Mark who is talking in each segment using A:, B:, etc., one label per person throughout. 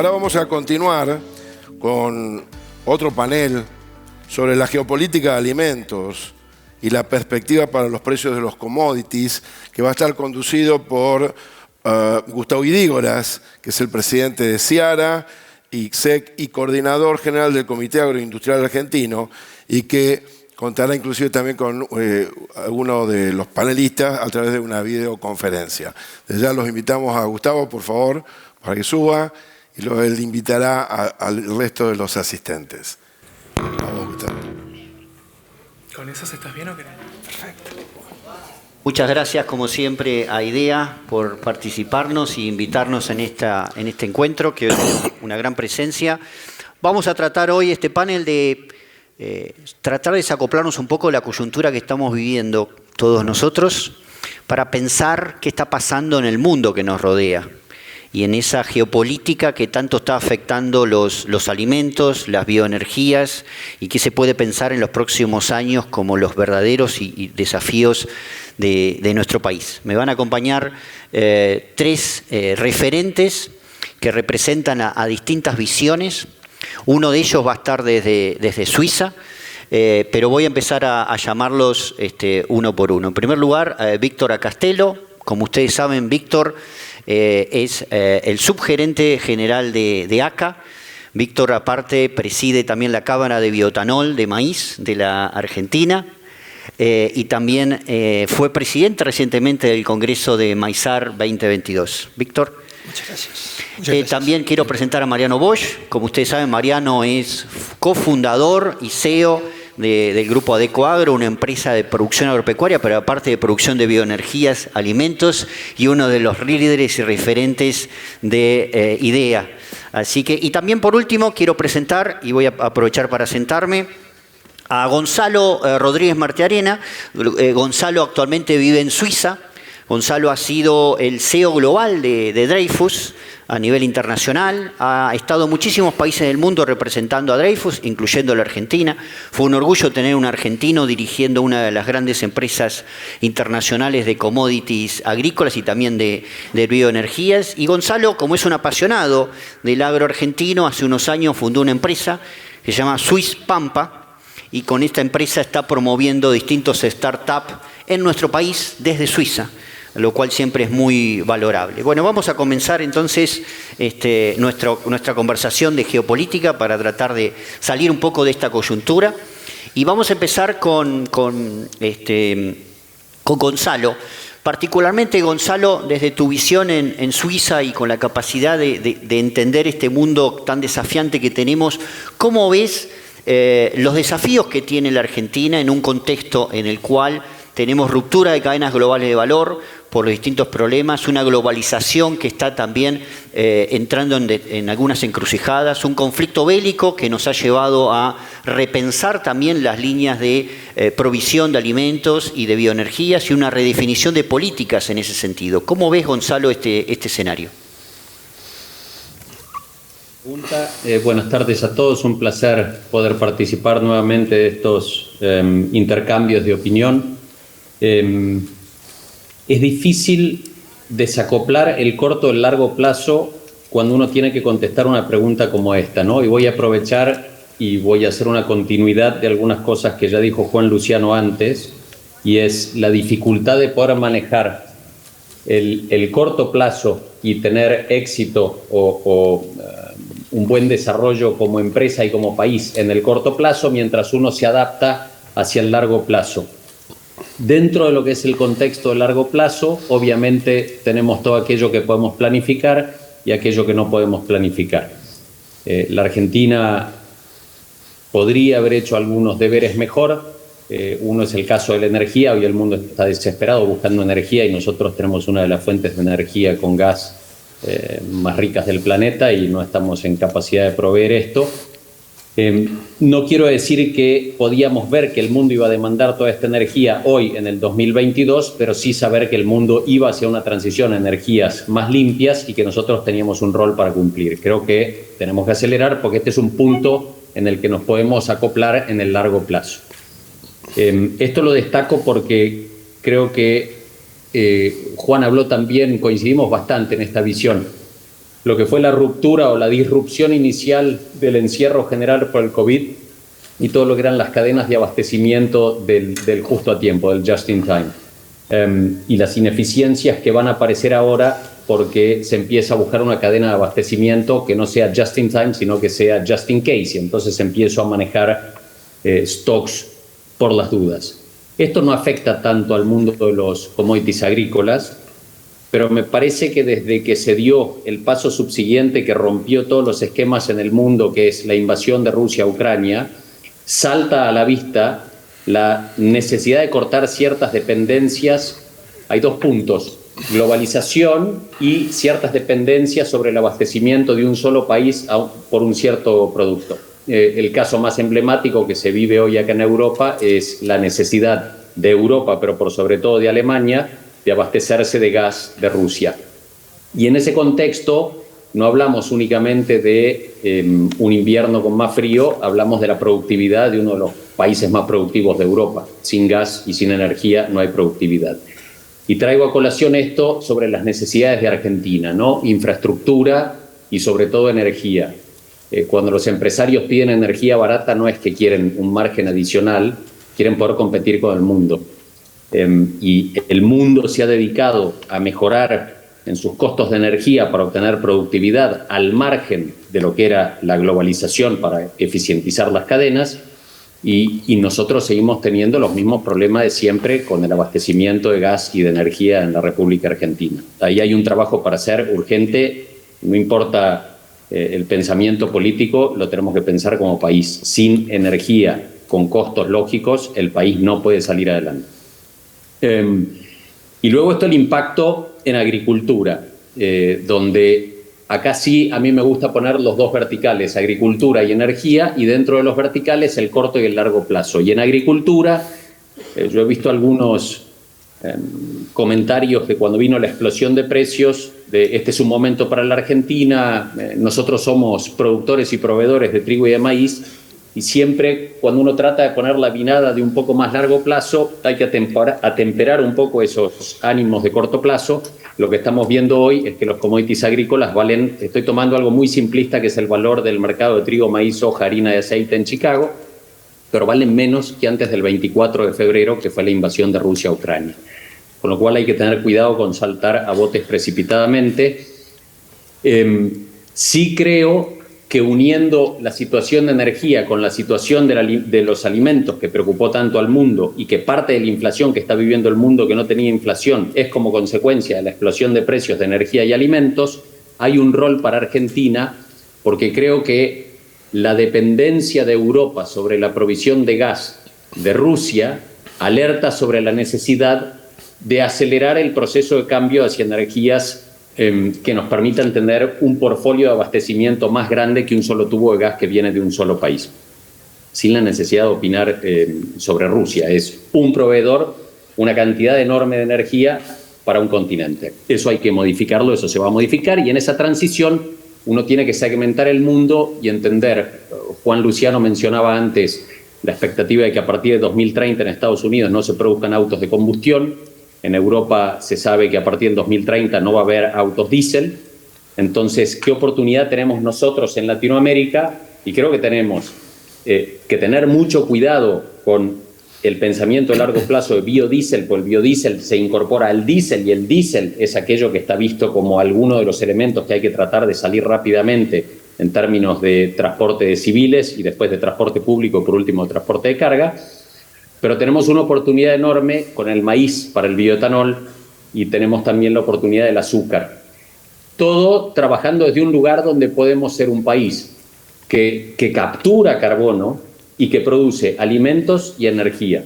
A: Ahora vamos a continuar con otro panel sobre la geopolítica de alimentos y la perspectiva para los precios de los commodities, que va a estar conducido por Gustavo Idígoras, que es el presidente de Seara, ICSEC y coordinador general del Comité Agroindustrial Argentino, y que contará inclusive también con alguno de los panelistas a través de una videoconferencia. Desde ya los invitamos a Gustavo, por favor, para que suba, y luego él invitará al resto de los asistentes. Vamos, Gustavo.
B: ¿Con esas estás bien o qué?
A: Perfecto.
C: Muchas gracias, como siempre, a IDEA por participarnos y invitarnos en este encuentro, que es una gran presencia. Vamos a tratar hoy este panel de tratar de desacoplarnos un poco de la coyuntura que estamos viviendo todos nosotros para pensar qué está pasando en el mundo que nos rodea y en esa geopolítica que tanto está afectando los alimentos, las bioenergías, y qué se puede pensar en los próximos años como los verdaderos y desafíos de nuestro país. Me van a acompañar tres referentes que representan a distintas visiones. Uno de ellos va a estar desde Suiza, pero voy a empezar a llamarlos uno por uno. En primer lugar, Víctor Acastelo. Como ustedes saben, Víctor es el subgerente general de ACA. Víctor, aparte, preside también la Cámara de Bioetanol de Maíz de la Argentina y también fue presidente recientemente del Congreso de Maizar 2022. Víctor.
D: Muchas gracias.
C: También quiero presentar a Mariano Bosch. Como ustedes saben, Mariano es cofundador y CEO del grupo Adecoagro, una empresa de producción agropecuaria, pero aparte de producción de bioenergías, alimentos, y uno de los líderes y referentes de IDEA. Así que, y también por último quiero presentar, y voy a aprovechar para sentarme, a Gonzalo Rodríguez Martiarena. Gonzalo actualmente vive en Suiza. Gonzalo ha sido el CEO global de Dreyfus a nivel internacional, ha estado en muchísimos países del mundo representando a Dreyfus, incluyendo la Argentina. Fue un orgullo tener un argentino dirigiendo una de las grandes empresas internacionales de commodities agrícolas y también de bioenergías. Y Gonzalo, como es un apasionado del agro argentino, hace unos años fundó una empresa que se llama Swiss Pampa, y con esta empresa está promoviendo distintos startups en nuestro país desde Suiza, lo cual siempre es muy valorable. Bueno, vamos a comenzar entonces nuestra conversación de geopolítica para tratar de salir un poco de esta coyuntura. Y vamos a empezar con Gonzalo. Particularmente, Gonzalo, desde tu visión en Suiza y con la capacidad de entender este mundo tan desafiante que tenemos, ¿cómo ves los desafíos que tiene la Argentina en un contexto en el cual tenemos ruptura de cadenas globales de valor por los distintos problemas, una globalización que está también entrando en algunas encrucijadas, un conflicto bélico que nos ha llevado a repensar también las líneas de provisión de alimentos y de bioenergías y una redefinición de políticas en ese sentido? ¿Cómo ves, Gonzalo, este escenario?
E: Buenas tardes a todos, un placer poder participar nuevamente de estos intercambios de opinión. Es difícil desacoplar el corto del largo plazo cuando uno tiene que contestar una pregunta como esta, ¿no? Y voy a aprovechar y voy a hacer una continuidad de algunas cosas que ya dijo Juan Luciano antes, y es la dificultad de poder manejar el corto plazo y tener éxito o un buen desarrollo como empresa y como país en el corto plazo mientras uno se adapta hacia el largo plazo. Dentro de lo que es el contexto de largo plazo, obviamente tenemos todo aquello que podemos planificar y aquello que no podemos planificar. La Argentina podría haber hecho algunos deberes mejor. Uno es el caso de la energía. Hoy el mundo está desesperado buscando energía y nosotros tenemos una de las fuentes de energía con gas más ricas del planeta y no estamos en capacidad de proveer esto. No quiero decir que podíamos ver que el mundo iba a demandar toda esta energía hoy en el 2022, pero sí saber que el mundo iba hacia una transición a energías más limpias y que nosotros teníamos un rol para cumplir. Creo que tenemos que acelerar porque este es un punto en el que nos podemos acoplar en el largo plazo. Esto lo destaco porque creo que Juan habló también, coincidimos bastante en esta visión. lo que fue la ruptura o la disrupción inicial del encierro general por el COVID y todo lo que eran las cadenas de abastecimiento del justo a tiempo, del just in time. Y las ineficiencias que van a aparecer ahora porque se empieza a buscar una cadena de abastecimiento que no sea just in time, sino que sea just in case, y entonces empiezo a manejar stocks por las dudas. Esto no afecta tanto al mundo de los commodities agrícolas, pero me parece que desde que se dio el paso subsiguiente que rompió todos los esquemas en el mundo, que es la invasión de Rusia a Ucrania, salta a la vista la necesidad de cortar ciertas dependencias. Hay dos puntos: globalización y ciertas dependencias sobre el abastecimiento de un solo país por un cierto producto. El caso más emblemático que se vive hoy acá en Europa es la necesidad de Europa, pero por sobre todo de Alemania, de abastecerse de gas de Rusia. Y en ese contexto no hablamos únicamente de un invierno con más frío, hablamos de la productividad de uno de los países más productivos de Europa. Sin gas y sin energía no hay productividad. Y traigo a colación esto sobre las necesidades de Argentina, ¿no? Infraestructura y sobre todo energía. Cuando los empresarios piden energía barata no es que quieren un margen adicional, quieren poder competir con el mundo. Y el mundo se ha dedicado a mejorar en sus costos de energía para obtener productividad al margen de lo que era la globalización para eficientizar las cadenas, y nosotros seguimos teniendo los mismos problemas de siempre con el abastecimiento de gas y de energía en la República Argentina. Ahí hay un trabajo para hacer urgente, no importa el pensamiento político, lo tenemos que pensar como país. Sin energía, con costos lógicos, el país no puede salir adelante. Y luego el impacto en agricultura, donde acá sí a mí me gusta poner los dos verticales, agricultura y energía, y dentro de los verticales el corto y el largo plazo. Y en agricultura, yo he visto algunos comentarios que cuando vino la explosión de precios, este es un momento para la Argentina, nosotros somos productores y proveedores de trigo y de maíz, y siempre cuando uno trata de poner la vinada de un poco más largo plazo, hay que atemperar un poco esos ánimos de corto plazo. Lo que estamos viendo hoy es que los commodities agrícolas valen, estoy tomando algo muy simplista que es el valor del mercado de trigo, maíz, soja, harina y aceite en Chicago, pero valen menos que antes del 24 de febrero, que fue la invasión de Rusia a Ucrania. Con lo cual hay que tener cuidado con saltar a botes precipitadamente. Sí creo que uniendo la situación de energía con la situación de los alimentos que preocupó tanto al mundo, y que parte de la inflación que está viviendo el mundo que no tenía inflación es como consecuencia de la explosión de precios de energía y alimentos, hay un rol para Argentina, porque creo que la dependencia de Europa sobre la provisión de gas de Rusia alerta sobre la necesidad de acelerar el proceso de cambio hacia energías que nos permitan tener un portfolio de abastecimiento más grande que un solo tubo de gas que viene de un solo país, sin la necesidad de opinar sobre Rusia. Es un proveedor, una cantidad enorme de energía para un continente. Eso hay que modificarlo, eso se va a modificar, y en esa transición uno tiene que segmentar el mundo y entender. Juan Luciano mencionaba antes la expectativa de que a partir de 2030 en Estados Unidos no se produzcan autos de combustión. En Europa se sabe que a partir del 2030 no va a haber autos diésel. Entonces, ¿qué oportunidad tenemos nosotros en Latinoamérica? Y creo que tenemos que tener mucho cuidado con el pensamiento a largo plazo de biodiesel, porque el biodiesel se incorpora al diésel, y el diésel es aquello que está visto como alguno de los elementos que hay que tratar de salir rápidamente en términos de transporte de civiles y después de transporte público y por último de transporte de carga. Pero tenemos una oportunidad enorme con el maíz para el bioetanol, y tenemos también la oportunidad del azúcar. Todo trabajando desde un lugar donde podemos ser un país que captura carbono y que produce alimentos y energía.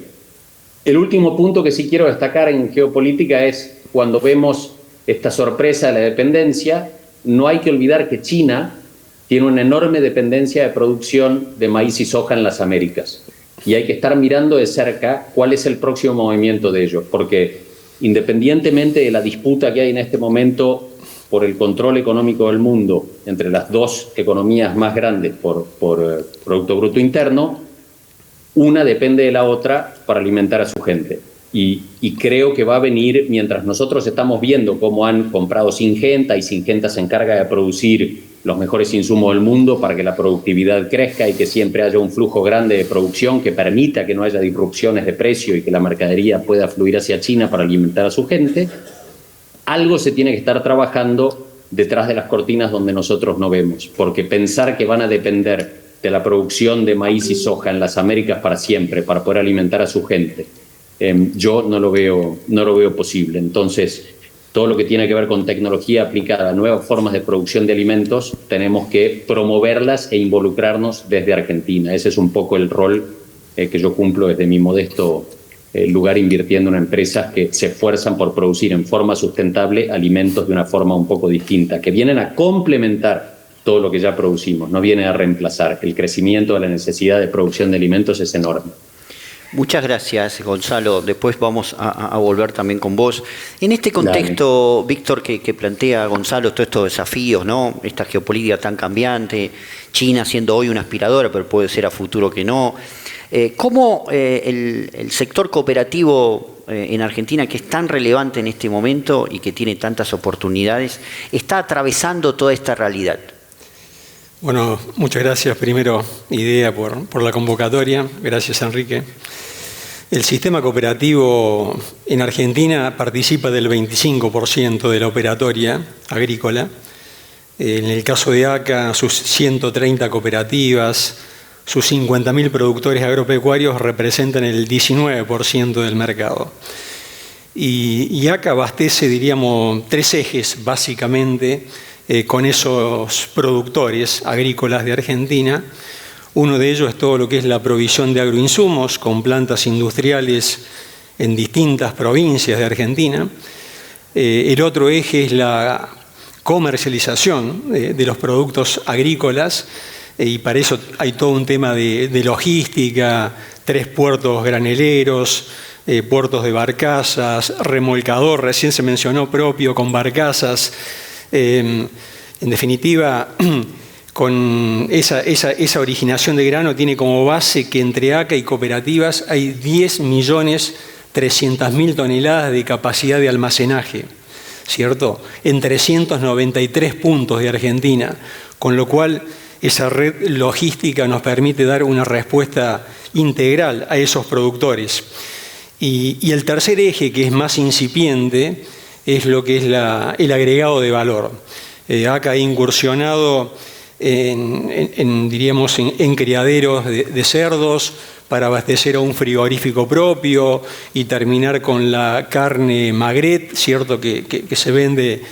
E: El último punto que sí quiero destacar en geopolítica es cuando vemos esta sorpresa de la dependencia, no hay que olvidar que China tiene una enorme dependencia de producción de maíz y soja en las Américas. Y hay que estar mirando de cerca cuál es el próximo movimiento de ellos, porque independientemente de la disputa que hay en este momento por el control económico del mundo entre las dos economías más grandes por Producto Bruto Interno, una depende de la otra para alimentar a su gente. Y creo que va a venir, mientras nosotros estamos viendo cómo han comprado Syngenta y Syngenta se encarga de producir los mejores insumos del mundo para que la productividad crezca y que siempre haya un flujo grande de producción que permita que no haya disrupciones de precio y que la mercadería pueda fluir hacia China para alimentar a su gente, algo se tiene que estar trabajando detrás de las cortinas donde nosotros no vemos, porque pensar que van a depender de la producción de maíz y soja en las Américas para siempre, para poder alimentar a su gente, yo no lo veo posible. Entonces, todo lo que tiene que ver con tecnología aplicada a nuevas formas de producción de alimentos, tenemos que promoverlas e involucrarnos desde Argentina. Ese es un poco el rol que yo cumplo desde mi modesto lugar, invirtiendo en empresas que se esfuerzan por producir en forma sustentable alimentos de una forma un poco distinta, que vienen a complementar todo lo que ya producimos, no viene a reemplazar. El crecimiento de la necesidad de producción de alimentos es enorme.
C: Muchas gracias, Gonzalo. Después vamos a volver también con vos. En este contexto, Víctor, que plantea Gonzalo, todos estos desafíos, ¿no? Esta geopolítica tan cambiante, China siendo hoy una aspiradora, pero puede ser a futuro que no. ¿Cómo el sector cooperativo en Argentina, que es tan relevante en este momento y que tiene tantas oportunidades, está atravesando toda esta realidad?
D: Bueno, muchas gracias primero, Idea, por la convocatoria. Gracias, Enrique. El sistema cooperativo en Argentina participa del 25% de la operatoria agrícola. En el caso de ACA, sus 130 cooperativas, sus 50.000 productores agropecuarios representan el 19% del mercado. Y ACA abastece, diríamos, 3 ejes básicamente con esos productores agrícolas de Argentina. Uno de ellos es todo lo que es la provisión de agroinsumos con plantas industriales en distintas provincias de Argentina. El otro eje es la comercialización de los productos agrícolas, y para eso hay todo un tema de logística, 3 puertos graneleros, puertos de barcazas, remolcador, recién se mencionó propio, con barcazas. En definitiva, con esa originación de grano tiene como base que entre ACA y cooperativas hay 10.300.000 toneladas de capacidad de almacenaje, ¿cierto? En 393 puntos de Argentina, con lo cual esa red logística nos permite dar una respuesta integral a esos productores. Y el tercer eje, que es más incipiente, es lo que es el agregado de valor. ACA ha incursionado en criaderos de cerdos para abastecer a un frigorífico propio y terminar con la carne magret, cierto, que se vende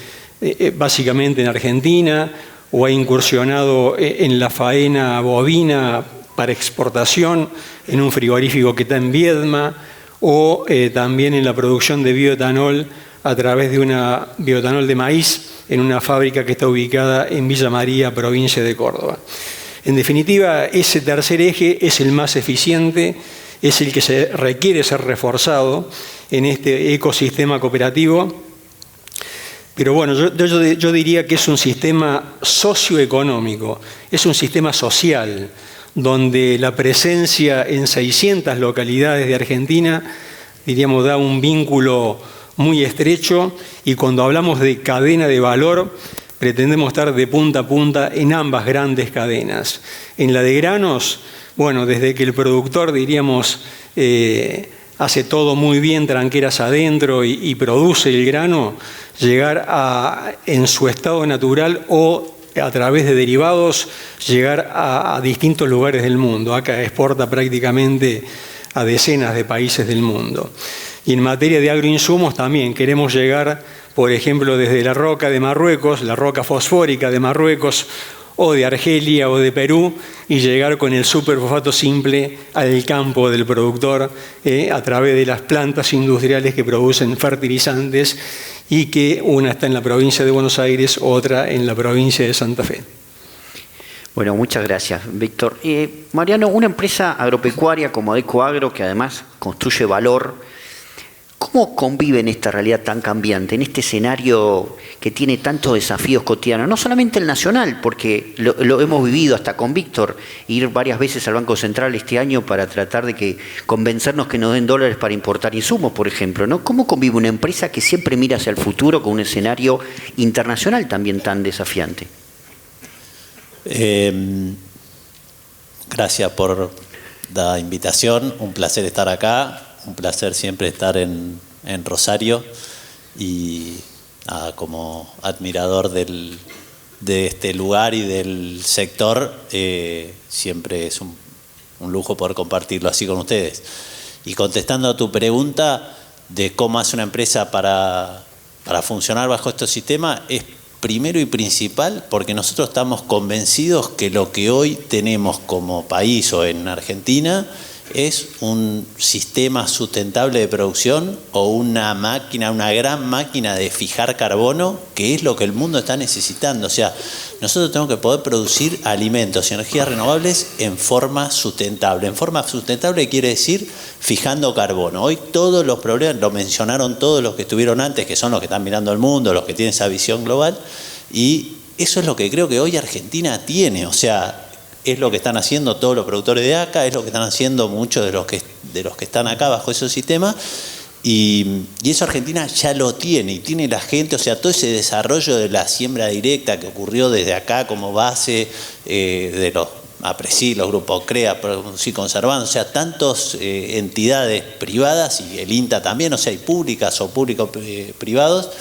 D: básicamente en Argentina, o ha incursionado en la faena bovina para exportación en un frigorífico que está en Viedma, o también en la producción de bioetanol a través de una bioetanol de maíz en una fábrica que está ubicada en Villa María, provincia de Córdoba. En definitiva, ese tercer eje es el más eficiente, es el que se requiere ser reforzado en este ecosistema cooperativo. Pero bueno, yo diría que es un sistema socioeconómico, es un sistema social, donde la presencia en 600 localidades de Argentina, diríamos, da un vínculo muy estrecho, y cuando hablamos de cadena de valor, pretendemos estar de punta a punta en ambas grandes cadenas. En la de granos, bueno, desde que el productor, diríamos, hace todo muy bien, tranqueras adentro, y produce el grano, llegar en su estado natural o a través de derivados, llegar a distintos lugares del mundo. Acá exporta prácticamente a decenas de países del mundo. Y en materia de agroinsumos también queremos llegar, por ejemplo, desde la roca de Marruecos, la roca fosfórica de Marruecos, o de Argelia o de Perú, y llegar con el superfosfato simple al campo del productor a través de las plantas industriales que producen fertilizantes, y que una está en la provincia de Buenos Aires, otra en la provincia de Santa Fe.
C: Bueno, muchas gracias, Víctor. Mariano, una empresa agropecuaria como Adecoagro, que además construye valor, ¿Cómo convive en esta realidad tan cambiante, en este escenario que tiene tantos desafíos cotidianos? No solamente el nacional, porque lo hemos vivido hasta con Víctor, ir varias veces al Banco Central este año para tratar de convencernos que nos den dólares para importar insumos, por ejemplo, ¿no? ¿Cómo convive una empresa que siempre mira hacia el futuro con un escenario internacional también tan desafiante?
F: Gracias por la invitación, un placer estar acá. Un placer siempre estar en Rosario y como admirador de este lugar y del sector, siempre es un lujo poder compartirlo así con ustedes. Y contestando a tu pregunta de cómo hace una empresa para funcionar bajo este sistema, es primero y principal porque nosotros estamos convencidos que lo que hoy tenemos como país o en Argentina es un sistema sustentable de producción o una máquina, una gran máquina de fijar carbono, que es lo que el mundo está necesitando. O sea, nosotros tenemos que poder producir alimentos y energías renovables en forma sustentable. En forma sustentable quiere decir fijando carbono. Hoy todos los problemas, lo mencionaron todos los que estuvieron antes, que son los que están mirando el mundo, los que tienen esa visión global, y eso es lo que creo que hoy Argentina tiene. O sea, es lo que están haciendo todos los productores de acá, es lo que están haciendo muchos de los que están acá bajo ese sistema, y eso Argentina ya lo tiene, y tiene la gente, o sea, todo ese desarrollo de la siembra directa que ocurrió desde acá como base de los APRESID, los grupos CREA, Producir Conservando, o sea, tantas entidades privadas, y el INTA también, o sea, hay públicas o públicos privados,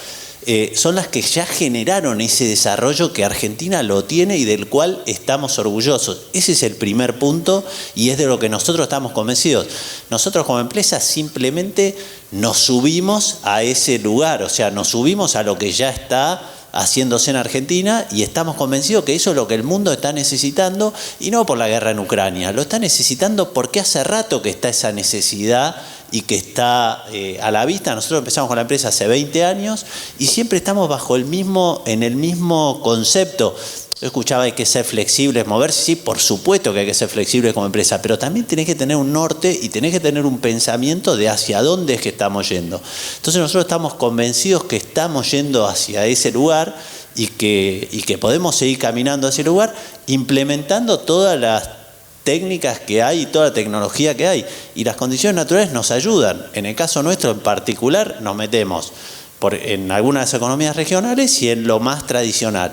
F: son las que ya generaron ese desarrollo que Argentina lo tiene y del cual estamos orgullosos. Ese es el primer punto y es de lo que nosotros estamos convencidos. Nosotros como empresa simplemente nos subimos a ese lugar, o sea, nos subimos a lo que ya está haciéndose en Argentina y estamos convencidos que eso es lo que el mundo está necesitando, y no por la guerra en Ucrania, lo está necesitando porque hace rato que está esa necesidad y que está a la vista. Nosotros empezamos con la empresa hace 20 años y siempre estamos en el mismo concepto. Yo escuchaba, hay que ser flexibles, moverse. Sí, por supuesto que hay que ser flexibles como empresa, pero también tenés que tener un norte y tenés que tener un pensamiento de hacia dónde es que estamos yendo. Entonces nosotros estamos convencidos que estamos yendo hacia ese lugar y que podemos seguir caminando hacia ese lugar, implementando todas las técnicas que hay y toda la tecnología que hay, y las condiciones naturales nos ayudan. En el caso nuestro en particular nos metemos en algunas economías regionales y en lo más tradicional.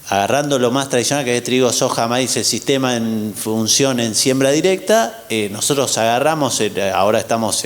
F: Agarrando lo más tradicional, que es trigo, soja, maíz, el sistema en función en siembra directa, nosotros agarramos, ahora estamos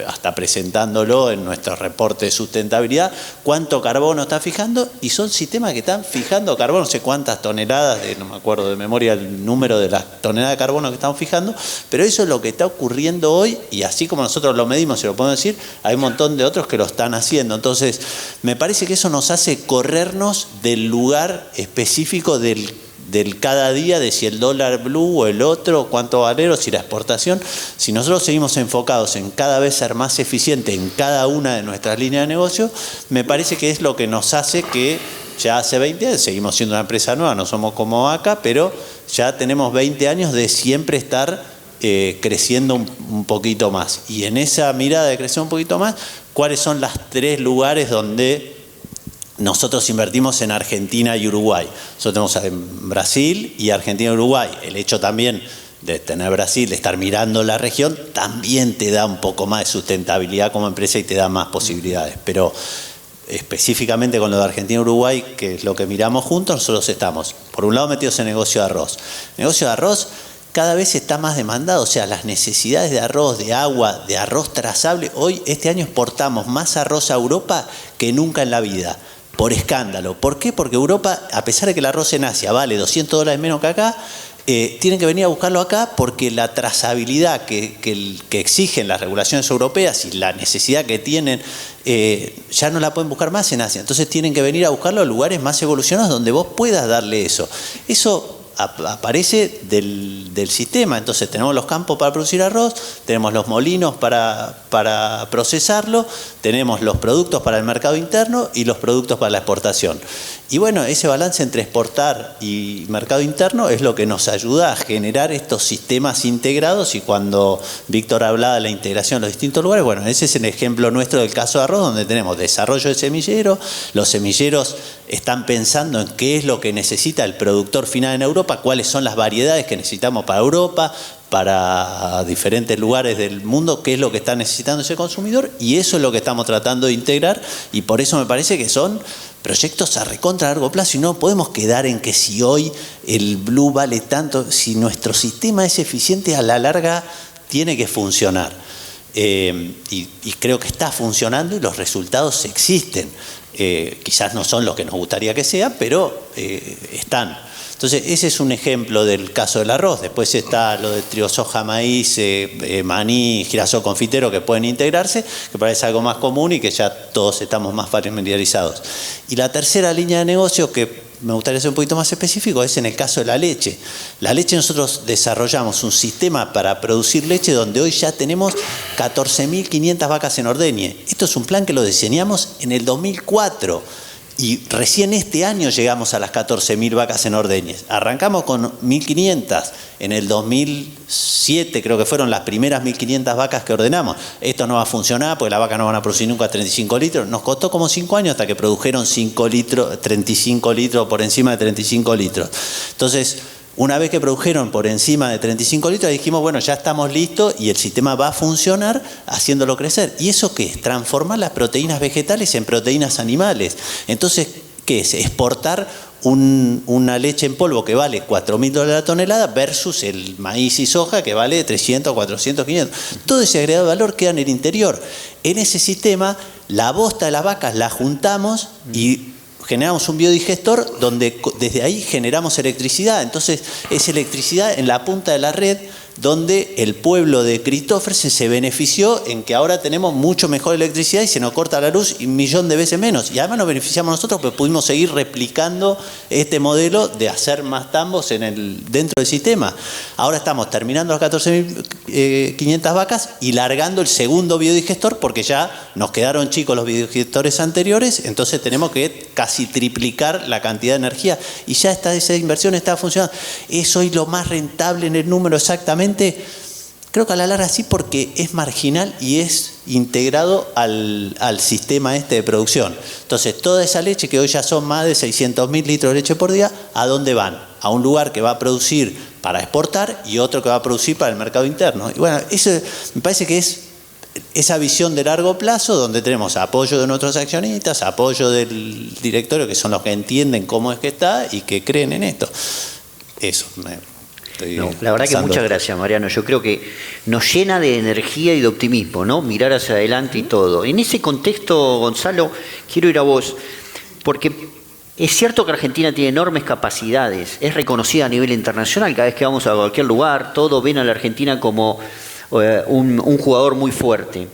F: hasta presentándolo en nuestro reporte de sustentabilidad, cuánto carbono está fijando, y son sistemas que están fijando carbono, no sé cuántas toneladas, no me acuerdo de memoria el número de las toneladas de carbono que están fijando, pero eso es lo que está ocurriendo hoy, y así como nosotros lo medimos y lo podemos decir, hay un montón de otros que lo están haciendo. Entonces, me parece que eso nos hace corrernos del lugar específico del cada día, de si el dólar blue o el otro, cuánto valero, si la exportación. Si nosotros seguimos enfocados en cada vez ser más eficiente en cada una de nuestras líneas de negocio, me parece que es lo que nos hace que ya hace 20 años, seguimos siendo una empresa nueva, no somos como ACA, pero ya tenemos 20 años de siempre estar creciendo un poquito más. Y en esa mirada de crecer un poquito más, ¿cuáles son los 3 lugares donde nosotros invertimos en Argentina y Uruguay? Nosotros tenemos en Brasil y Argentina y Uruguay. El hecho también de tener Brasil, de estar mirando la región, también te da un poco más de sustentabilidad como empresa y te da más posibilidades. Pero específicamente con lo de Argentina y Uruguay, que es lo que miramos juntos, nosotros estamos, por un lado, metidos en negocio de arroz. El negocio de arroz cada vez está más demandado, o sea, las necesidades de arroz, de agua, de arroz trazable. Hoy, este año, exportamos más arroz a Europa que nunca en la vida. Por escándalo. ¿Por qué? Porque Europa, a pesar de que el arroz en Asia vale $200 menos que acá, tienen que venir a buscarlo acá porque la trazabilidad que exigen las regulaciones europeas y la necesidad que tienen, ya no la pueden buscar más en Asia. Entonces tienen que venir a buscarlo a lugares más evolucionados donde vos puedas darle eso. Eso aparece del sistema. Entonces tenemos los campos para producir arroz, tenemos los molinos para procesarlo, tenemos los productos para el mercado interno y los productos para la exportación. Y bueno, ese balance entre exportar y mercado interno es lo que nos ayuda a generar estos sistemas integrados. Y cuando Víctor hablaba de la integración en los distintos lugares, bueno, ese es el ejemplo nuestro del caso de arroz, donde tenemos desarrollo de semillero. Los semilleros están pensando en qué es lo que necesita el productor final en Europa, cuáles son las variedades que necesitamos para Europa, para diferentes lugares del mundo, qué es lo que está necesitando ese consumidor, y eso es lo que estamos tratando de integrar, y por eso me parece que son proyectos a recontra largo plazo, y no podemos quedar en que si hoy el blue vale tanto, si nuestro sistema es eficiente, a la larga tiene que funcionar. Y creo que está funcionando y los resultados existen. Quizás no son los que nos gustaría que sean, pero están. Entonces, ese es un ejemplo del caso del arroz. Después está lo de trigo, soja, maíz, maní, girasol, confitero, que pueden integrarse, que parece algo más común y que ya todos estamos más familiarizados. Y la tercera línea de negocio, que me gustaría ser un poquito más específico, es en el caso de la leche. La leche, nosotros desarrollamos un sistema para producir leche donde hoy ya tenemos 14.500 vacas en ordeñe. Esto es un plan que lo diseñamos en el 2004. Y recién este año llegamos a las 14.000 vacas en ordeñes. Arrancamos con 1.500. En el 2007 creo que fueron las primeras 1.500 vacas que ordenamos. Esto no va a funcionar porque las vacas no van a producir nunca 35 litros. Nos costó como 5 años hasta que produjeron 5 litros, 35 litros, por encima de 35 litros. Entonces, una vez que produjeron por encima de 35 litros, dijimos, bueno, ya estamos listos y el sistema va a funcionar haciéndolo crecer. ¿Y eso qué es? Transformar las proteínas vegetales en proteínas animales. Entonces, ¿qué es? Exportar una leche en polvo que vale $4.000 la tonelada versus el maíz y soja que vale 300, 400, 500. Todo ese agregado de valor queda en el interior. En ese sistema, la bosta de las vacas la juntamos y generamos un biodigestor donde desde ahí generamos electricidad. Entonces, es electricidad en la punta de la red donde el pueblo de Christoffersen se benefició en que ahora tenemos mucho mejor electricidad y se nos corta la luz 1.000.000 de veces menos. Y además nos beneficiamos nosotros porque pudimos seguir replicando este modelo de hacer más tambos dentro del sistema. Ahora estamos terminando las 14.500 vacas y largando el segundo biodigestor porque ya nos quedaron chicos los biodigestores anteriores, entonces tenemos que casi triplicar la cantidad de energía y ya esa inversión está funcionando. ¿Es hoy lo más rentable en el número exactamente? Creo que a la larga sí, porque es marginal y es integrado al sistema de producción. Entonces, toda esa leche, que hoy ya son más de 600.000 litros de leche por día, ¿a dónde van? A un lugar que va a producir para exportar y otro que va a producir para el mercado interno. Y bueno, eso me parece que es esa visión de largo plazo donde tenemos apoyo de nuestros accionistas, apoyo del directorio, que son los que entienden cómo es que está y que creen en esto. Eso
C: la verdad que muchas gracias, Mariano. Yo creo que nos llena de energía y de optimismo, ¿no? Mirar hacia adelante y todo. En ese contexto, Gonzalo, quiero ir a vos, porque es cierto que Argentina tiene enormes capacidades, es reconocida a nivel internacional, cada vez que vamos a cualquier lugar, todos ven a la Argentina como un jugador muy fuerte.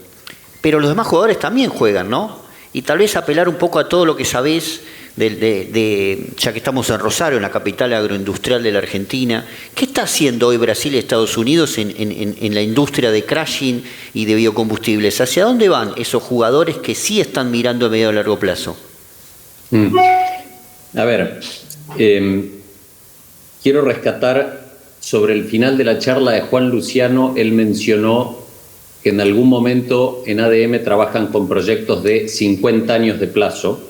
C: Pero los demás jugadores también juegan, ¿no? Y tal vez apelar un poco a todo lo que sabés, ya que estamos en Rosario, en la capital agroindustrial de la Argentina. ¿Qué está haciendo hoy Brasil y Estados Unidos en la industria de crushing y de biocombustibles? ¿Hacia dónde van esos jugadores que sí están mirando a medio y largo plazo?
E: A ver, quiero rescatar sobre el final de la charla de Juan Luciano. Él mencionó que en algún momento en ADM trabajan con proyectos de 50 años de plazo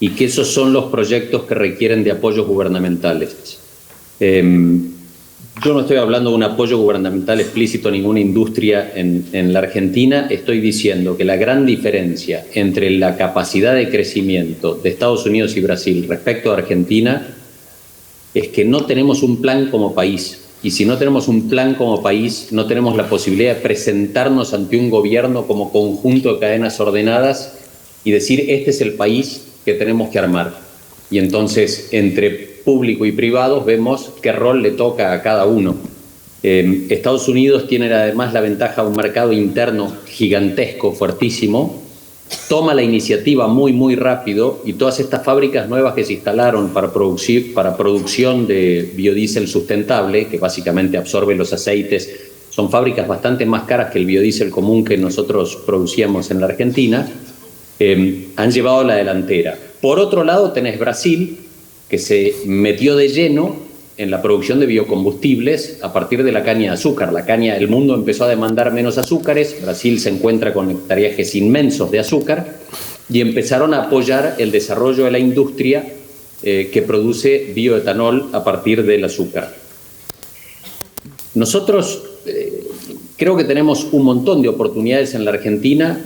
E: y que esos son los proyectos que requieren de apoyos gubernamentales. Yo no estoy hablando de un apoyo gubernamental explícito a ninguna industria en la Argentina. Estoy diciendo que la gran diferencia entre la capacidad de crecimiento de Estados Unidos y Brasil respecto a Argentina es que no tenemos un plan como país. Y si no tenemos un plan como país, no tenemos la posibilidad de presentarnos ante un gobierno como conjunto de cadenas ordenadas y decir, este es el país que tenemos que armar. Y entonces, entre público y privados, vemos qué rol le toca a cada uno. Estados Unidos tiene además la ventaja de un mercado interno gigantesco, fuertísimo, toma la iniciativa muy rápido y todas estas fábricas nuevas que se instalaron para producción de biodiesel sustentable, que básicamente absorbe los aceites, son fábricas bastante más caras que el biodiesel común que nosotros producíamos en la Argentina. han llevado la delantera. Por otro lado, tenés Brasil, que se metió de lleno en la producción de biocombustibles a partir de la caña de azúcar. El mundo empezó a demandar menos azúcares, Brasil se encuentra con hectareajes inmensos de azúcar y empezaron a apoyar el desarrollo de la industria que produce bioetanol a partir del azúcar. Nosotros creo que tenemos un montón de oportunidades en la Argentina.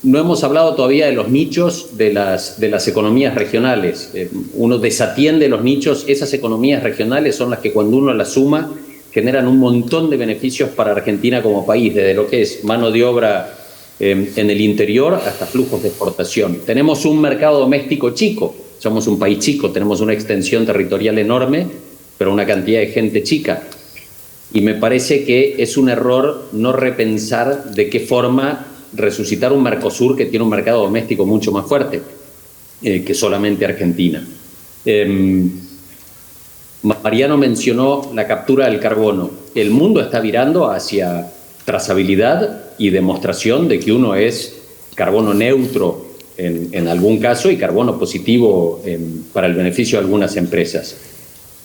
E: No hemos hablado todavía de los nichos de las economías regionales. Uno desatiende los nichos. Esas economías regionales son las que cuando uno las suma generan un montón de beneficios para Argentina como país, desde lo que es mano de obra en el interior hasta flujos de exportación. Tenemos un mercado doméstico chico, somos un país chico, tenemos una extensión territorial enorme, pero una cantidad de gente chica. Y me parece que es un error no repensar de qué forma resucitar un Mercosur que tiene un mercado doméstico mucho más fuerte que solamente Argentina. Mariano mencionó la captura del carbono. El mundo está virando hacia trazabilidad y demostración de que uno es carbono neutro en algún caso y carbono positivo para el beneficio de algunas empresas.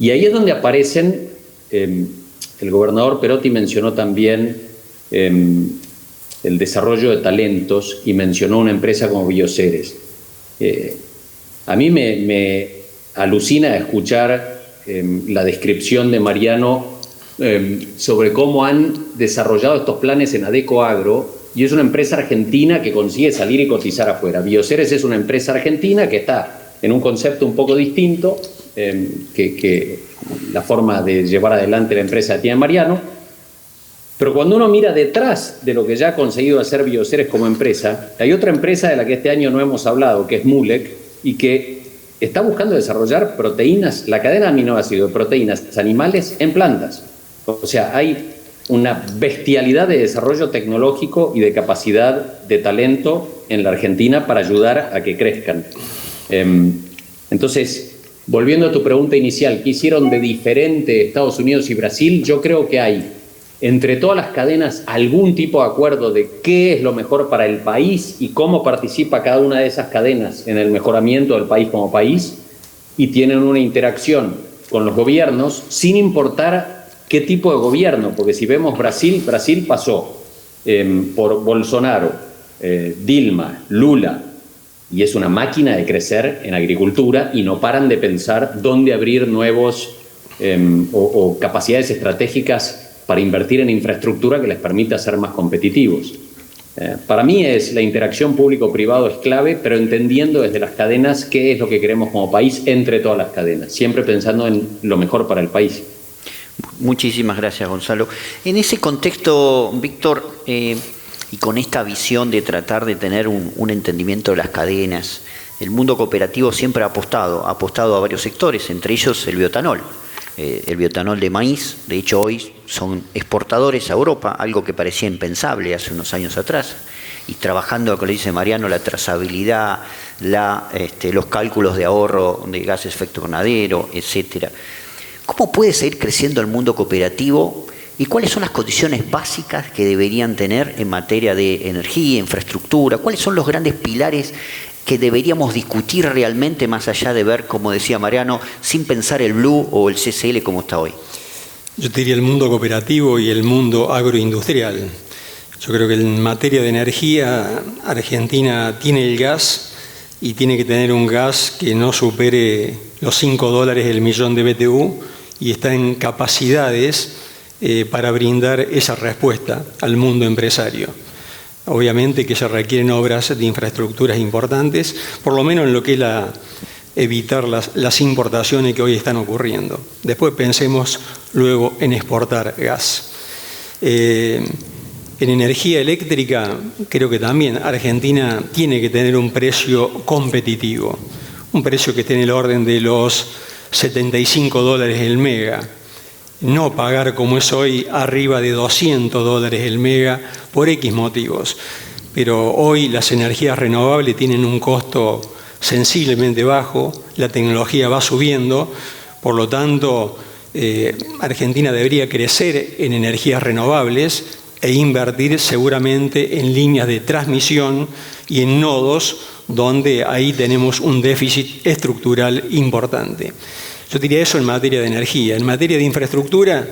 E: Y ahí es donde aparecen, el gobernador Perotti mencionó también el desarrollo de talentos y mencionó una empresa como Bioceres. A mí me alucina escuchar la descripción de Mariano sobre cómo han desarrollado estos planes en Adecoagro, y es una empresa argentina que consigue salir y cotizar afuera. Bioceres es una empresa argentina que está en un concepto un poco distinto que la forma de llevar adelante la empresa tiene Mariano. Pero cuando uno mira detrás de lo que ya ha conseguido hacer Bioceres como empresa, hay otra empresa de la que este año no hemos hablado, que es Moolec, y que está buscando desarrollar proteínas, la cadena de aminoácidos de proteínas animales en plantas. O sea, hay una bestialidad de desarrollo tecnológico y de capacidad de talento en la Argentina para ayudar a que crezcan. Entonces, volviendo a tu pregunta inicial, ¿qué hicieron de diferente Estados Unidos y Brasil? Yo creo que hay entre todas las cadenas algún tipo de acuerdo de qué es lo mejor para el país y cómo participa cada una de esas cadenas en el mejoramiento del país como país, y tienen una interacción con los gobiernos sin importar qué tipo de gobierno, porque si vemos Brasil pasó por Bolsonaro, Dilma, Lula, y es una máquina de crecer en agricultura y no paran de pensar dónde abrir nuevos o capacidades estratégicas para invertir en infraestructura que les permita ser más competitivos. Para mí la interacción público-privado es clave, pero entendiendo desde las cadenas qué es lo que queremos como país entre todas las cadenas, siempre pensando en lo mejor para el país.
C: Muchísimas gracias, Gonzalo. En ese contexto, Víctor, y con esta visión de tratar de tener un entendimiento de las cadenas, el mundo cooperativo siempre ha apostado a varios sectores, entre ellos el bioetanol. El bioetanol de maíz, de hecho hoy son exportadores a Europa, algo que parecía impensable hace unos años atrás, y trabajando, como le dice Mariano, la trazabilidad, los cálculos de ahorro de gases efecto invernadero, etcétera. ¿Cómo puede seguir creciendo el mundo cooperativo y cuáles son las condiciones básicas que deberían tener en materia de energía, infraestructura? ¿Cuáles son los grandes pilares que deberíamos discutir realmente, más allá de ver, como decía Mariano, sin pensar el Blue o el CCL como está hoy?
D: Yo te diría el mundo cooperativo y el mundo agroindustrial. Yo creo que en materia de energía, Argentina tiene el gas y tiene que tener un gas que no supere los $5 el millón de BTU y está en capacidades para brindar esa respuesta al mundo empresario. Obviamente que se requieren obras de infraestructuras importantes, por lo menos en lo que es evitar las importaciones que hoy están ocurriendo. Después pensemos luego en exportar gas. En energía eléctrica creo que también Argentina tiene que tener un precio competitivo, un precio que esté en el orden de los $75 el mega. No pagar como es hoy arriba de $200 el mega por X motivos. Pero hoy las energías renovables tienen un costo sensiblemente bajo, la tecnología va subiendo, por lo tanto Argentina debería crecer en energías renovables e invertir seguramente en líneas de transmisión y en nodos donde ahí tenemos un déficit estructural importante. Yo diría eso en materia de energía. En materia de infraestructura,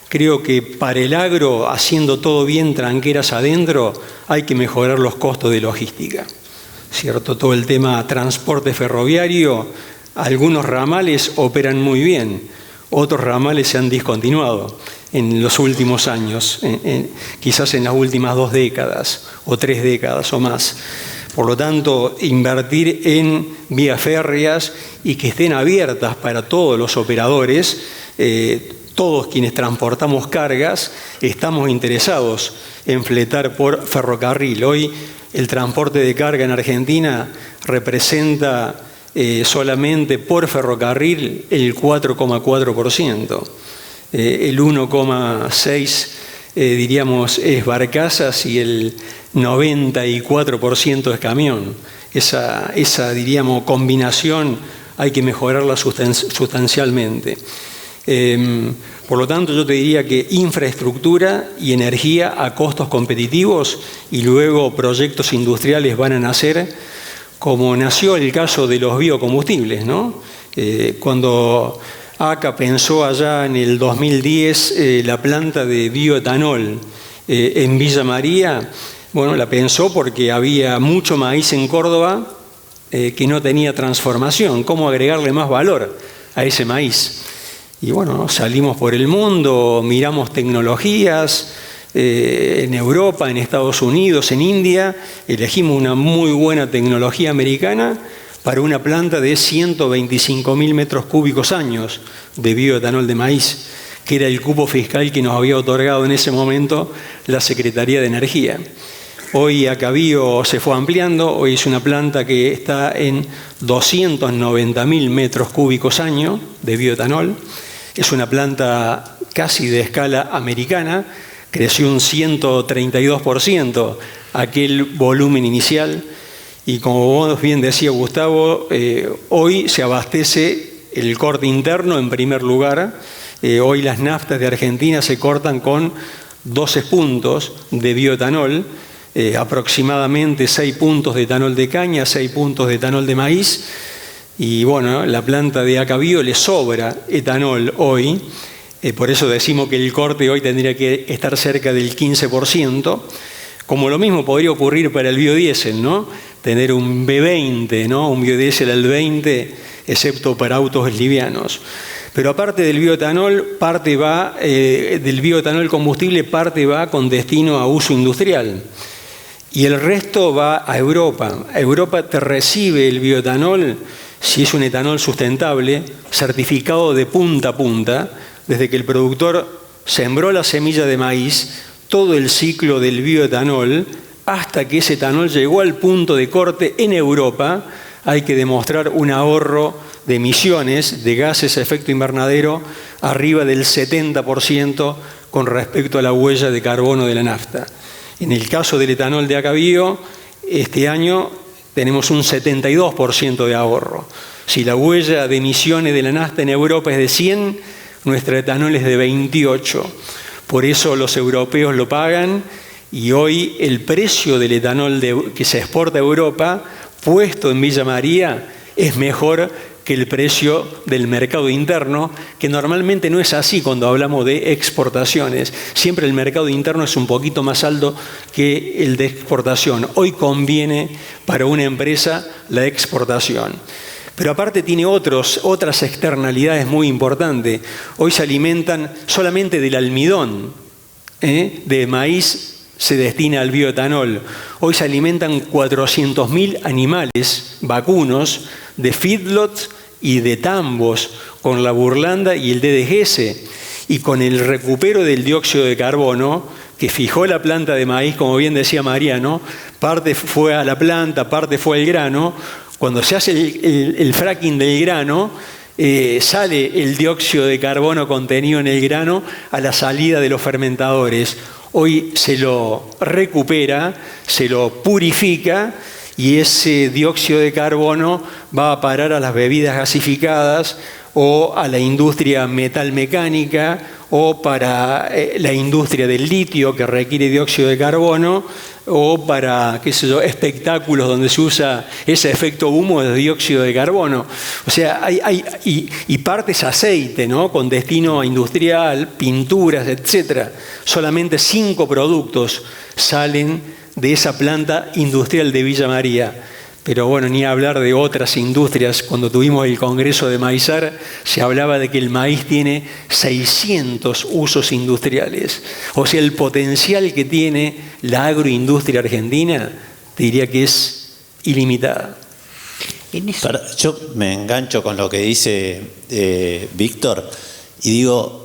D: creo que para el agro, haciendo todo bien tranqueras adentro, hay que mejorar los costos de logística, ¿cierto? Todo el tema transporte ferroviario, algunos ramales operan muy bien, otros ramales se han discontinuado en los últimos años, quizás en las últimas 2 décadas o 3 décadas o más. Por lo tanto, invertir en vías férreas y que estén abiertas para todos los operadores, todos quienes transportamos cargas, estamos interesados en fletar por ferrocarril. Hoy el transporte de carga en Argentina representa solamente por ferrocarril el 4,4%. El 1,6% diríamos es barcazas y el 94% es camión. Esa diríamos, combinación hay que mejorarla sustancialmente. Por lo tanto, yo te diría que infraestructura y energía a costos competitivos y luego proyectos industriales van a nacer, como nació el caso de los biocombustibles, ¿no? Cuando ACA pensó allá en el 2010 la planta de bioetanol en Villa María, bueno, la pensó porque había mucho maíz en Córdoba que no tenía transformación. ¿Cómo agregarle más valor a ese maíz? Y bueno, salimos por el mundo, miramos tecnologías en Europa, en Estados Unidos, en India, elegimos una muy buena tecnología americana para una planta de 125.000 metros cúbicos años de bioetanol de maíz, que era el cupo fiscal que nos había otorgado en ese momento la Secretaría de Energía. Hoy Acabío se fue ampliando, hoy es una planta que está en 290.000 metros cúbicos año de bioetanol. Es una planta casi de escala americana, creció un 132% aquel volumen inicial y como vos bien decía Gustavo, hoy se abastece el corte interno en primer lugar. Hoy las naftas de Argentina se cortan con 12 puntos de bioetanol, aproximadamente 6 puntos de etanol de caña, 6 puntos de etanol de maíz. Y bueno, la planta de Acabío le sobra etanol hoy, por eso decimos que el corte hoy tendría que estar cerca del 15%, como lo mismo podría ocurrir para el biodiesel, ¿no? Tener un B20, ¿no? Un biodiesel al 20, excepto para autos livianos. Pero aparte del bioetanol, del bioetanol combustible, parte va con destino a uso industrial. Y el resto va a Europa. Europa te recibe el bioetanol, si es un etanol sustentable, certificado de punta a punta, desde que el productor sembró la semilla de maíz, todo el ciclo del bioetanol, hasta que ese etanol llegó al punto de corte en Europa, hay que demostrar un ahorro de emisiones de gases a efecto invernadero arriba del 70% con respecto a la huella de carbono de la nafta. En el caso del etanol de Acabío, este año tenemos un 72% de ahorro. Si la huella de emisiones de la nafta en Europa es de 100, nuestro etanol es de 28. Por eso los europeos lo pagan y hoy el precio del etanol que se exporta a Europa, puesto en Villa María, es mejor que el precio del mercado interno, que normalmente no es así cuando hablamos de exportaciones. Siempre el mercado interno es un poquito más alto que el de exportación. Hoy conviene para una empresa la exportación. Pero aparte tiene otras externalidades muy importantes. Hoy se alimentan solamente del almidón, de maíz se destina al bioetanol. Hoy se alimentan 400.000 animales vacunos de feedlots y de tambos con la burlanda y el DDGS. Y con el recupero del dióxido de carbono que fijó la planta de maíz, como bien decía Mariano, parte fue a la planta, parte fue al grano. Cuando se hace el fracking del grano, sale el dióxido de carbono contenido en el grano a la salida de los fermentadores. Hoy se lo recupera, se lo purifica y ese dióxido de carbono va a parar a las bebidas gasificadas o a la industria metalmecánica o para la industria del litio que requiere dióxido de carbono, o para, qué sé yo, espectáculos donde se usa ese efecto humo de dióxido de carbono. O sea, y partes aceite, ¿no? Con destino industrial, pinturas, etc. Solamente 5 productos salen de esa planta industrial de Villa María. Pero bueno, ni hablar de otras industrias. Cuando tuvimos el Congreso de Maizar, se hablaba de que el maíz tiene 600 usos industriales. O sea, el potencial que tiene la agroindustria argentina, te diría que es ilimitada.
F: Yo me engancho con lo que dice Víctor y digo,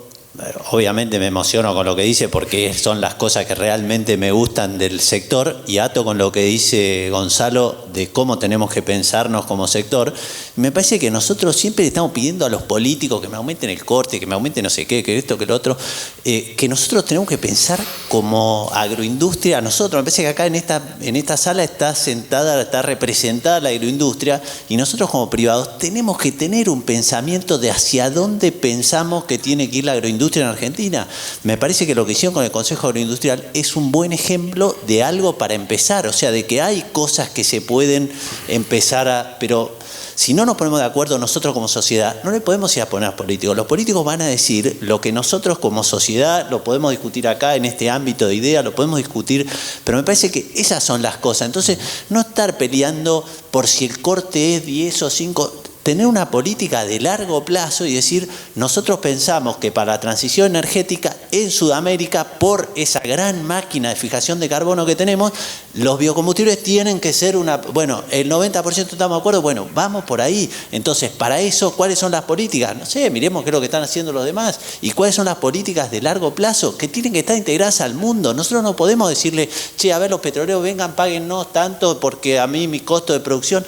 F: obviamente me emociono con lo que dice porque son las cosas que realmente me gustan del sector, y ato con lo que dice Gonzalo de cómo tenemos que pensarnos como sector. Me parece que nosotros siempre le estamos pidiendo a los políticos que me aumenten el corte, que me aumenten no sé qué, que esto, que lo otro, que nosotros tenemos que pensar como agroindustria. Nosotros, me parece que acá en esta sala está sentada, está representada la agroindustria, y nosotros como privados tenemos que tener un pensamiento de hacia dónde pensamos que tiene que ir la agroindustria en Argentina. Me parece que lo que hicieron con el Consejo Agroindustrial es un buen ejemplo de algo para empezar, o sea, de que hay cosas que se pueden empezar a... Pero si no nos ponemos de acuerdo nosotros como sociedad, no le podemos ir a poner a los políticos. Los políticos van a decir lo que nosotros como sociedad lo podemos discutir acá en este ámbito de ideas, lo podemos discutir, pero me parece que esas son las cosas. Entonces, no estar peleando por si el corte es 10 o 5... Tener una política de largo plazo y decir, nosotros pensamos que para la transición energética en Sudamérica, por esa gran máquina de fijación de carbono que tenemos, los biocombustibles tienen que ser bueno, el 90% estamos de acuerdo, bueno, vamos por ahí. Entonces, para eso, ¿cuáles son las políticas? No sé, miremos qué es lo que están haciendo los demás. ¿Y cuáles son las políticas de largo plazo que tienen que estar integradas al mundo? Nosotros no podemos decirle, che, a ver, los petroleros vengan, páguennos tanto porque a mí mi costo de producción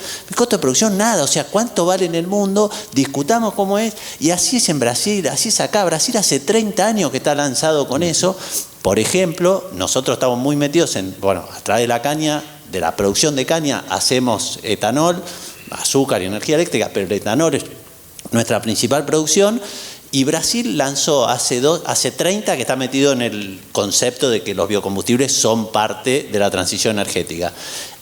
F: nada, o sea, ¿cuánto vale en el mundo? Discutamos cómo es, y así es en Brasil, así es acá. Brasil hace 30 años que está lanzado con eso. Por ejemplo, nosotros estamos muy metidos a través de la caña, de la producción de caña, hacemos etanol, azúcar y energía eléctrica, pero el etanol es nuestra principal producción. Y Brasil lanzó hace 30 que está metido en el concepto de que los biocombustibles son parte de la transición energética.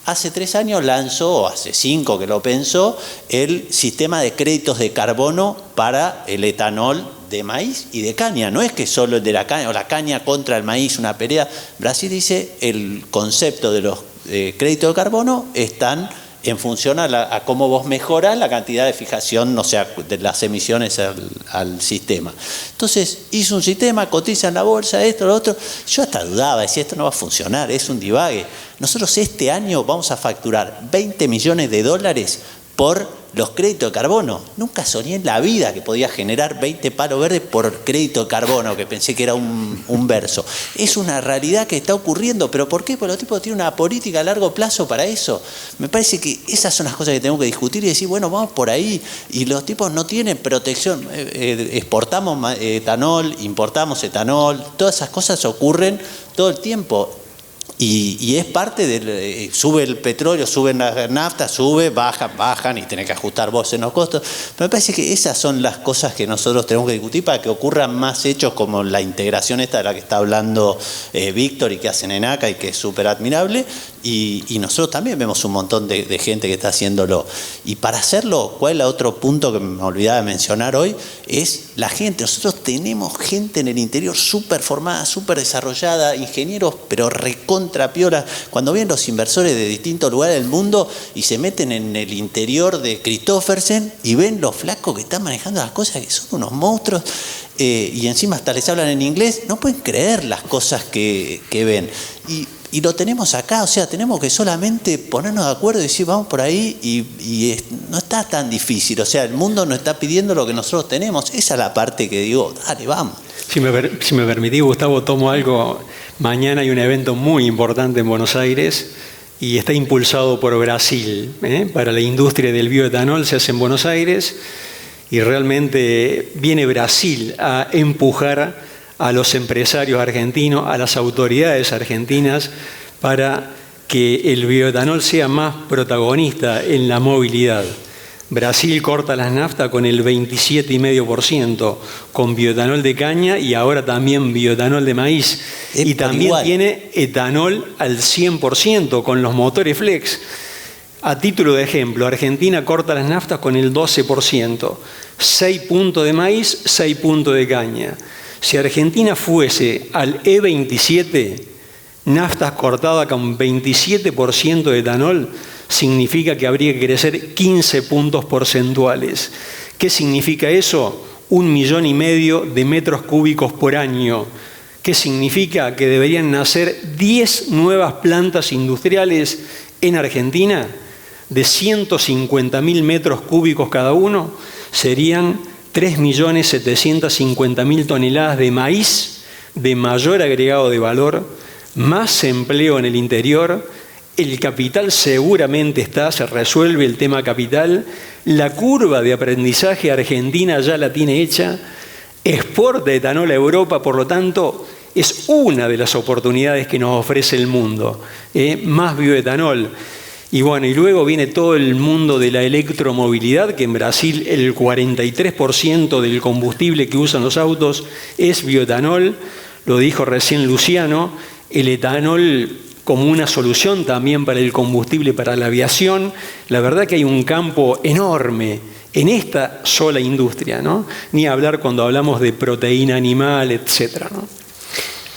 F: Hace 3 años lanzó, o hace 5 que lo pensó, el sistema de créditos de carbono para el etanol de maíz y de caña. No es que solo el de la caña o la caña contra el maíz, una pelea. Brasil dice el concepto de los créditos de carbono están en función a cómo vos mejorás la cantidad de fijación, o sea, de las emisiones al sistema. Entonces, hizo un sistema, cotiza en la bolsa, esto, lo otro. Yo hasta dudaba, decía, esto no va a funcionar, es un divague. Nosotros este año vamos a facturar $20 millones por los créditos de carbono. Nunca soñé en la vida que podía generar 20 palos verdes por crédito de carbono, que pensé que era un verso. Es una realidad que está ocurriendo, pero ¿por qué? Porque los tipos tienen una política a largo plazo para eso. Me parece que esas son las cosas que tenemos que discutir y decir, bueno, vamos por ahí. Y los tipos no tienen protección. Exportamos etanol, importamos etanol, todas esas cosas ocurren todo el tiempo. Y es parte del... sube el petróleo, sube la nafta, sube, bajan y tenés que ajustar vos en los costos. Pero me parece que esas son las cosas que nosotros tenemos que discutir para que ocurran más hechos como la integración esta de la que está hablando Víctor y que hacen en ACA y que es súper admirable. Y nosotros también vemos un montón de gente que está haciéndolo. Y para hacerlo, ¿cuál es el otro punto que me olvidaba de mencionar hoy? Es la gente. Nosotros tenemos gente en el interior súper formada, súper desarrollada, ingenieros, pero recontrapiola. Cuando vienen los inversores de distintos lugares del mundo y se meten en el interior de Christoffersen y ven los flacos que están manejando las cosas, que son unos monstruos, y encima hasta les hablan en inglés, no pueden creer las cosas que ven. Y lo tenemos acá, o sea, tenemos que solamente ponernos de acuerdo y decir, vamos por ahí, y no está tan difícil, o sea, el mundo nos está pidiendo lo que nosotros tenemos. Esa es la parte que digo, dale, vamos.
D: Si me permitís, Gustavo, tomo algo. Mañana hay un evento muy importante en Buenos Aires y está impulsado por Brasil, para la industria del bioetanol, se hace en Buenos Aires, y realmente viene Brasil a empujar a los empresarios argentinos, a las autoridades argentinas, para que el bioetanol sea más protagonista en la movilidad. Brasil corta las naftas con el 27,5%, con bioetanol de caña y ahora también bioetanol de maíz. Y también tiene etanol al 100% con los motores flex. A título de ejemplo, Argentina corta las naftas con el 12%, 6 puntos de maíz, 6 puntos de caña. Si Argentina fuese al E27, naftas cortadas con 27% de etanol, significa que habría que crecer 15 puntos porcentuales. ¿Qué significa eso? 1,5 millones de metros cúbicos por año. ¿Qué significa? Que deberían nacer 10 nuevas plantas industriales en Argentina de 150.000 metros cúbicos cada uno. Serían 3.750.000 toneladas de maíz de mayor agregado de valor, más empleo en el interior. El capital seguramente está, se resuelve el tema capital. La curva de aprendizaje argentina ya la tiene hecha. Exporta etanol a Europa, por lo tanto, es una de las oportunidades que nos ofrece el mundo. Más bioetanol. Y bueno, y luego viene todo el mundo de la electromovilidad, que en Brasil el 43% del combustible que usan los autos es bioetanol. Lo dijo recién Luciano, el etanol como una solución también para el combustible para la aviación. La verdad que hay un campo enorme en esta sola industria, ¿no? Ni hablar cuando hablamos de proteína animal, etcétera, ¿no?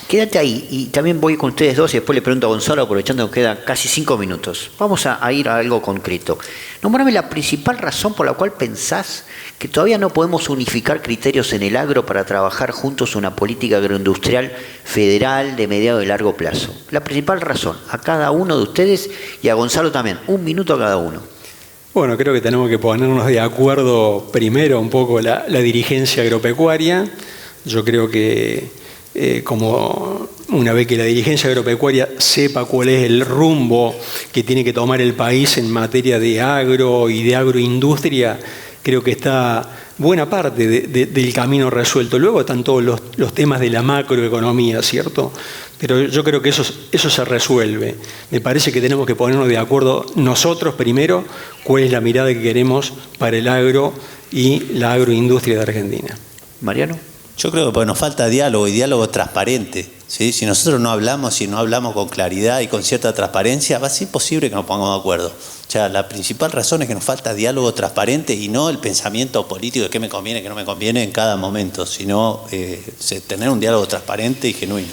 C: Quédate ahí y también voy con ustedes dos y después le pregunto a Gonzalo, aprovechando que quedan casi 5 minutos. Vamos a ir a algo concreto. Nómbrame la principal razón por la cual pensás que todavía no podemos unificar criterios en el agro para trabajar juntos una política agroindustrial federal de mediano y largo plazo. La principal razón, a cada uno de ustedes y a Gonzalo también, 1 minuto a cada uno.
D: Bueno, creo que tenemos que ponernos de acuerdo primero un poco la dirigencia agropecuaria. Yo creo que como una vez que la dirigencia agropecuaria sepa cuál es el rumbo que tiene que tomar el país en materia de agro y de agroindustria, creo que está buena parte del camino resuelto. Luego están todos los temas de la macroeconomía, ¿cierto? Pero yo creo que eso se resuelve. Me parece que tenemos que ponernos de acuerdo nosotros primero cuál es la mirada que queremos para el agro y la agroindustria de Argentina.
C: Mariano.
F: Yo creo que nos falta diálogo y diálogo transparente, ¿sí? Si nosotros no hablamos con claridad y con cierta transparencia, va a ser imposible que nos pongamos de acuerdo. O sea, la principal razón es que nos falta diálogo transparente y no el pensamiento político de qué me conviene, qué no me conviene en cada momento, sino tener un diálogo transparente y genuino.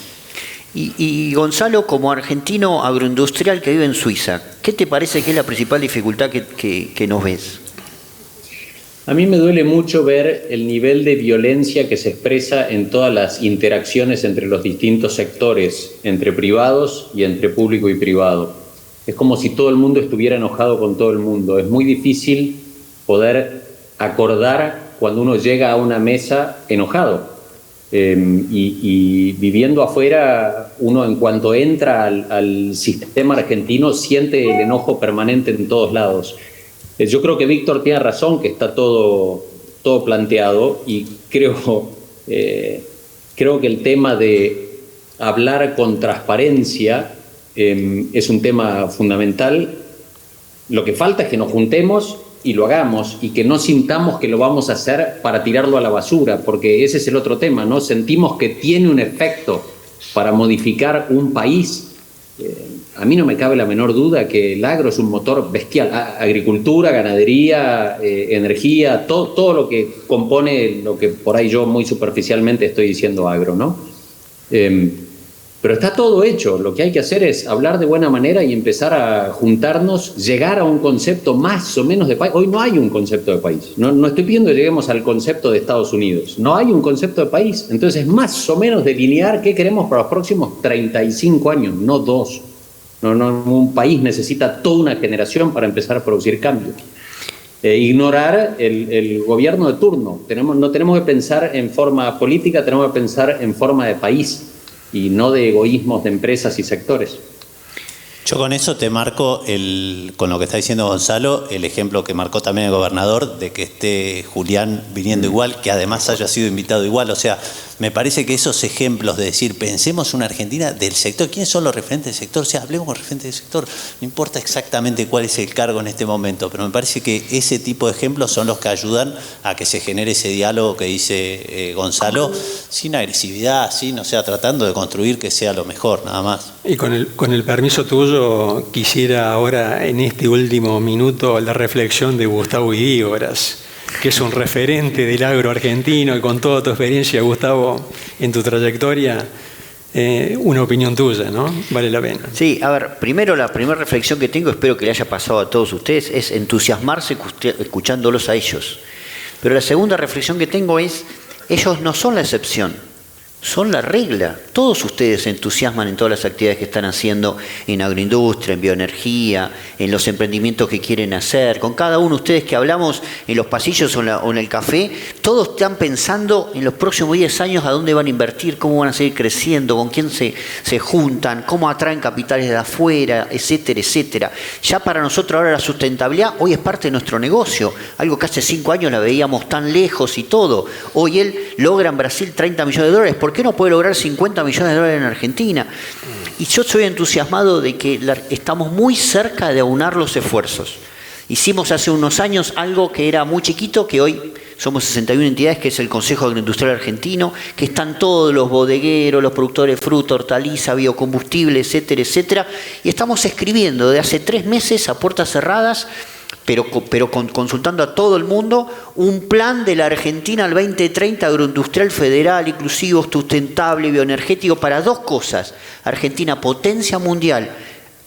C: Y Gonzalo, como argentino agroindustrial que vive en Suiza, ¿qué te parece que es la principal dificultad que nos ves?
E: A mí me duele mucho ver el nivel de violencia que se expresa en todas las interacciones entre los distintos sectores, entre privados y entre público y privado. Es como si todo el mundo estuviera enojado con todo el mundo. Es muy difícil poder acordar cuando uno llega a una mesa enojado. Y viviendo afuera, uno en cuanto entra al sistema argentino siente el enojo permanente en todos lados. Yo creo que Víctor tiene razón, que está todo planteado, y creo que el tema de hablar con transparencia es un tema fundamental. Lo que falta es que nos juntemos y lo hagamos, y que no sintamos que lo vamos a hacer para tirarlo a la basura, porque ese es el otro tema, ¿no? Sentimos que tiene un efecto para modificar un país. A mí no me cabe la menor duda que el agro es un motor bestial. Agricultura, ganadería, energía, todo lo que compone lo que por ahí yo muy superficialmente estoy diciendo agro, ¿no? Pero está todo hecho. Lo que hay que hacer es hablar de buena manera y empezar a juntarnos, llegar a un concepto más o menos de país. Hoy no hay un concepto de país. No estoy pidiendo que lleguemos al concepto de Estados Unidos. No hay un concepto de país. Entonces es más o menos delinear qué queremos para los próximos 35 años, no 2. Un país necesita toda una generación para empezar a producir cambios. Ignorar el gobierno de turno. No tenemos que pensar en forma política, tenemos que pensar en forma de país y no de egoísmos de empresas y sectores.
F: Yo con eso te marco, con lo que está diciendo Gonzalo, el ejemplo que marcó también el gobernador de que esté Julián viniendo igual, que además haya sido invitado igual. O sea, me parece que esos ejemplos de decir, pensemos una Argentina del sector, ¿quiénes son los referentes del sector? O sea, hablemos con referentes del sector, no importa exactamente cuál es el cargo en este momento, pero me parece que ese tipo de ejemplos son los que ayudan a que se genere ese diálogo que dice Gonzalo, sin agresividad, sin, o sea, tratando de construir que sea lo mejor, nada más.
D: Y con el permiso tuyo, quisiera ahora, en este último minuto, la reflexión de Gustavo Idígoras, que es un referente del agro argentino, y con toda tu experiencia, Gustavo, en tu trayectoria, una opinión tuya, ¿no? Vale la pena.
C: Sí, a ver, primero la primera reflexión que tengo, espero que le haya pasado a todos ustedes, es entusiasmarse escuchándolos a ellos. Pero la segunda reflexión que tengo es, ellos no son la excepción, son la regla. Todos ustedes se entusiasman en todas las actividades que están haciendo en agroindustria, en bioenergía, en los emprendimientos que quieren hacer. Con cada uno de ustedes que hablamos en los pasillos o en el café, todos están pensando en los próximos 10 años a dónde van a invertir, cómo van a seguir creciendo, con quién se juntan, cómo atraen capitales de afuera, etcétera, etcétera. Ya para nosotros ahora la sustentabilidad hoy es parte de nuestro negocio, algo que hace 5 años la veíamos tan lejos y todo. Hoy él logra en Brasil 30 millones de dólares. ¿Por qué no puede lograr 50 millones de dólares en Argentina? Y yo soy entusiasmado de que estamos muy cerca de aunar los esfuerzos. Hicimos hace unos años algo que era muy chiquito, que hoy somos 61 entidades, que es el Consejo Agroindustrial Argentino, que están todos los bodegueros, los productores de fruta, hortaliza, biocombustible, etcétera, etcétera. Y estamos escribiendo desde hace 3 meses a puertas cerradas, pero consultando a todo el mundo, un plan de la Argentina al 2030 agroindustrial federal, inclusivo, sustentable, bioenergético, para 2 cosas. Argentina, potencia mundial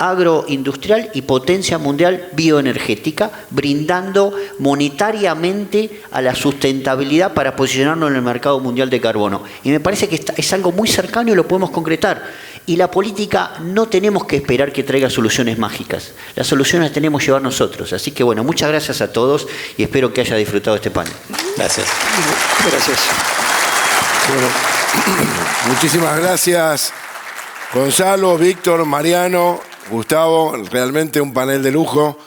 C: agroindustrial y potencia mundial bioenergética, brindando monetariamente a la sustentabilidad para posicionarnos en el mercado mundial de carbono. Y me parece que es algo muy cercano y lo podemos concretar. Y la política no tenemos que esperar que traiga soluciones mágicas. Las soluciones las tenemos que llevar nosotros. Así que bueno, muchas gracias a todos y espero que haya disfrutado este panel.
F: Gracias.
D: Gracias.
A: Bueno, muchísimas gracias, Gonzalo, Víctor, Mariano, Gustavo, realmente un panel de lujo.